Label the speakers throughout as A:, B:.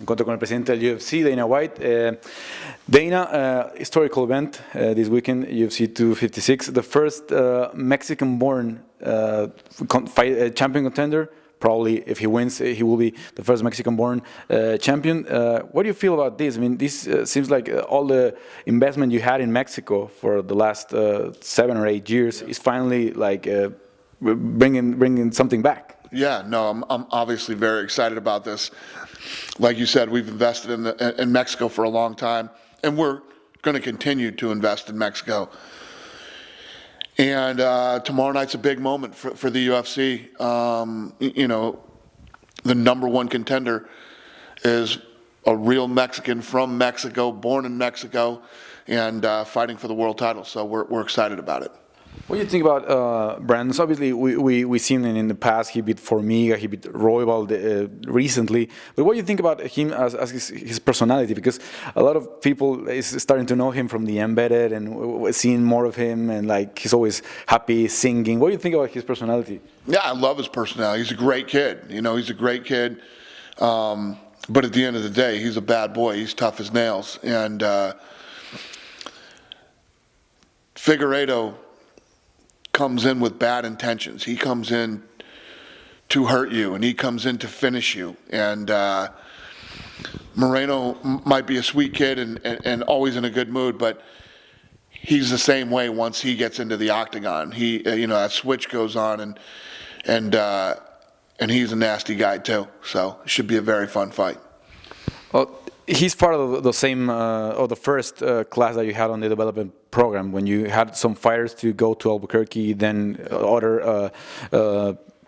A: Encuentro con el presidente del UFC, Dana White. Dana, historical event this weekend, UFC 256, the first Mexican-born champion contender. Probably, if he wins, he will be the first Mexican-born champion. What do you feel about this? I mean, this seems like all the investment you had in Mexico for the last 7 or 8 years is finally like bringing something back.
B: Yeah, no, I'm obviously very excited about this. Like you said, we've invested in Mexico for a long time, and we're going to continue to invest in Mexico. And tomorrow night's a big moment for the UFC. You know, the number one contender is a real Mexican from Mexico, born in Mexico, and fighting for the world title. So we're excited about it.
A: What do you think about Brandon? So obviously, we've seen him in the past. He beat Formiga, he beat Roybal recently. But what do you think about him as his personality? Because a lot of people is starting to know him from the embedded and seeing more of him, and like he's always happy, singing. What do you think about his personality?
B: Yeah, I love his personality. He's a great kid. You know, he's a great kid. But at the end of the day, he's a bad boy. He's tough as nails. And Figueiredo comes in with bad intentions. He comes in to hurt you, and he comes in to finish you. And Moreno might be a sweet kid and always in a good mood, but he's the same way once he gets into the octagon. He, you know, that switch goes on, and he's a nasty guy too. So it should be a very fun fight.
A: Well, he's part of the same, or the first class that you had on the development program when you had some fighters to go to Albuquerque, then other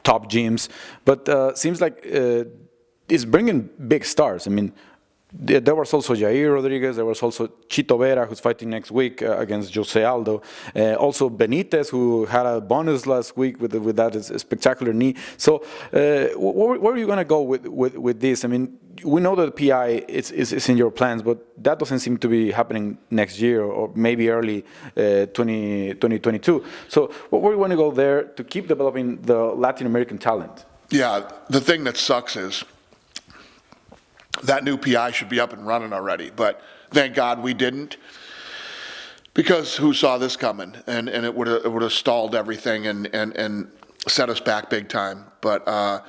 A: top gyms. But seems like it's bringing big stars. I mean, there was also Jair Rodriguez, there was also Chito Vera, who's fighting next week against Jose Aldo. Also Benitez, who had a bonus last week with that spectacular knee. So where are you going to go with this? I mean, we know that the PI is in your plans, but that doesn't seem to be happening next year or maybe early 2022. So where do you want to go there to keep developing the Latin American talent?
B: Yeah, the thing that sucks is that new PI should be up and running already, but thank God we didn't, because who saw this coming? And it would have stalled everything and set us back big time. But I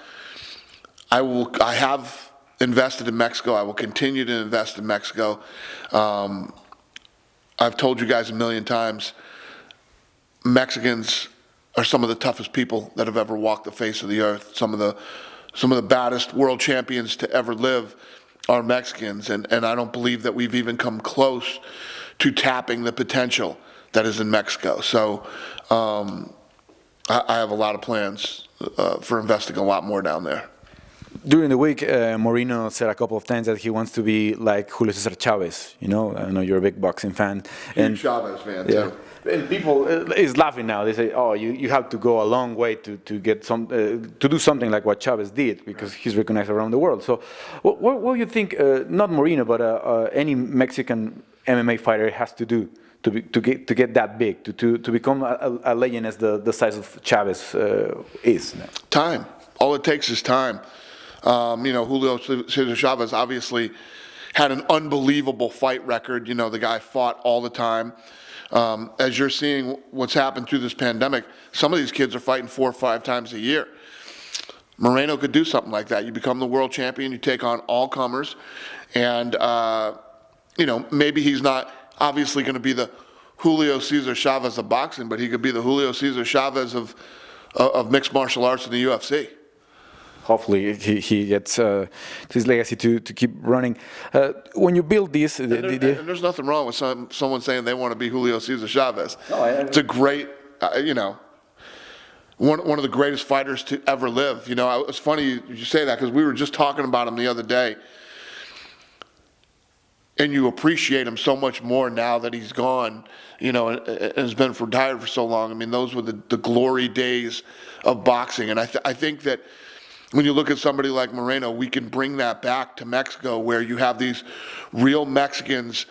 B: have invested in Mexico. I will continue to invest in Mexico. I've told you guys a million times, Mexicans are some of the toughest people that have ever walked the face of the earth. Some of the baddest world champions to ever live are Mexicans, and I don't believe that we've even come close to tapping the potential that is in Mexico. So I have a lot of plans for investing a lot more down there.
A: During the week, Moreno said a couple of times that he wants to be like Julio César Chávez. You know, I know you're a big boxing fan.
B: Huge Chávez fan,
A: yeah.
B: too.
A: And people is laughing now. They say, "Oh, you have to go a long way to get some to do something like what Chavez did, because he's recognized around the world." So, what do you think? Not Moreno, but any Mexican MMA fighter has to do to get that big, to become a legend as the size of Chavez is.
B: Time. All it takes is time. You know, Julio César Chávez obviously had an unbelievable fight record. You know, the guy fought all the time. As you're seeing what's happened through this pandemic, some of these kids are fighting 4 or 5 times a year. Moreno could do something like that. You become the world champion, you take on all comers, and you know, maybe he's not obviously going to be the Julio César Chávez of boxing, but he could be the Julio César Chávez of mixed martial arts in the UFC.
A: Hopefully he gets his legacy to keep running. When you build this...
B: And there's nothing wrong with someone saying they want to be Julio César Chávez. No, it's a great, you know, one of the greatest fighters to ever live. You know, it's funny you say that, because we were just talking about him the other day. And you appreciate him so much more now that he's gone, you know, and has been retired for so long. I mean, those were the glory days of boxing. And I think that when you look at somebody like Moreno, we can bring that back to Mexico, where you have these real Mexicans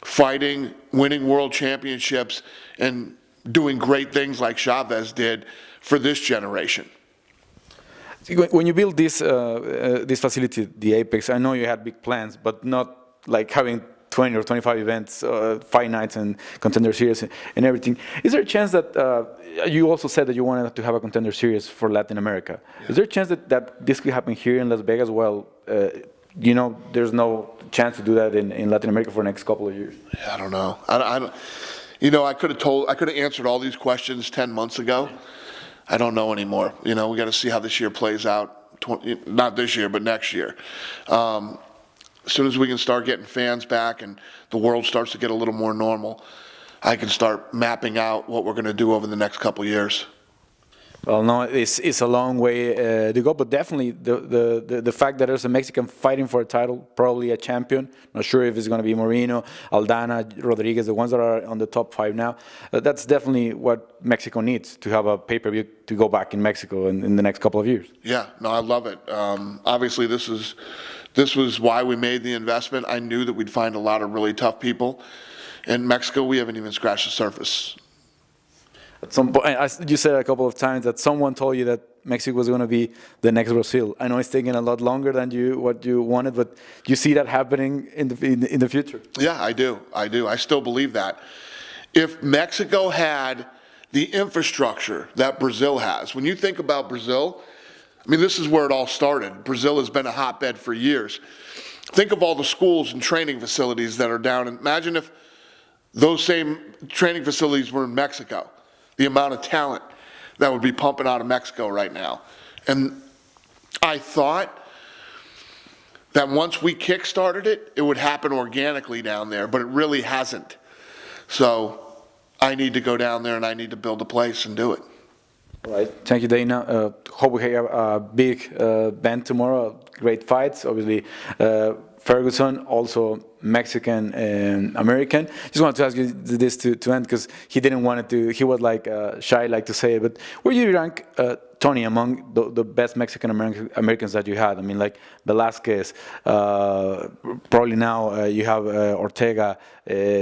B: fighting, winning world championships, and doing great things like Chavez did for this generation.
A: See, when you build this facility, the Apex, I know you had big plans, but not like having 20 or 25 events, fight nights and contender series and everything. Is there a chance that, you also said that you wanted to have a contender series for Latin America. Yeah. Is there a chance that this could happen here in Las Vegas? Well, there's no chance to do that in Latin America for the next couple of years.
B: I don't know. I don't, I could have answered all these questions 10 months ago. I don't know anymore. We got to see how this year plays out. Not this year, but next year. As soon as we can start getting fans back and the world starts to get a little more normal, I can start mapping out what we're going to do over the next couple of years.
A: Well, no, it's a long way to go, but definitely the fact that there's a Mexican fighting for a title, probably a champion. Not sure if it's going to be Moreno, Aldana, Rodriguez, the ones that are on the top 5 now. That's definitely what Mexico needs to have a pay-per-view to go back in Mexico in the next couple of years.
B: Yeah, no, I love it. Obviously, this was why we made the investment. I knew that we'd find a lot of really tough people. In Mexico, we haven't even scratched the surface.
A: At some point, you said a couple of times that someone told you that Mexico was going to be the next Brazil. I know it's taking a lot longer than what you wanted, but you see that happening in the future.
B: Yeah, I do. I still believe that. If Mexico had the infrastructure that Brazil has, when you think about Brazil, I mean, this is where it all started. Brazil has been a hotbed for years. Think of all the schools and training facilities that are down. Imagine if those same training facilities were in Mexico. The amount of talent that would be pumping out of Mexico right now. And I thought that once we kick-started it, it would happen organically down there, but it really hasn't. So I need to go down there and I need to build a place and do it.
A: All right. Thank you, Dana. Hope we have a big event tomorrow. Great fights, obviously. Ferguson, also Mexican and American. Just wanted to ask you this to end because he didn't want it to. He was like shy, like to say it. But where do you rank Tony among the best Mexican Americans that you had? I mean, like Velasquez. Probably now you have Ortega,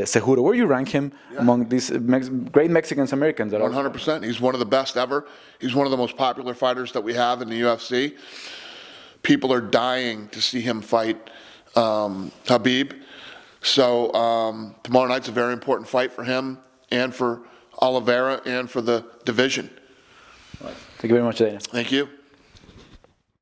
A: Seguro. Where do you rank him among these great Mexicans Americans?
B: 100%. He's one of the best ever. He's one of the most popular fighters that we have in the UFC. People are dying to see him fight Khabib. So tomorrow night's a very important fight for him and for Oliveira and for the division.
A: All right. Thank you very much, Dana.
B: Thank you.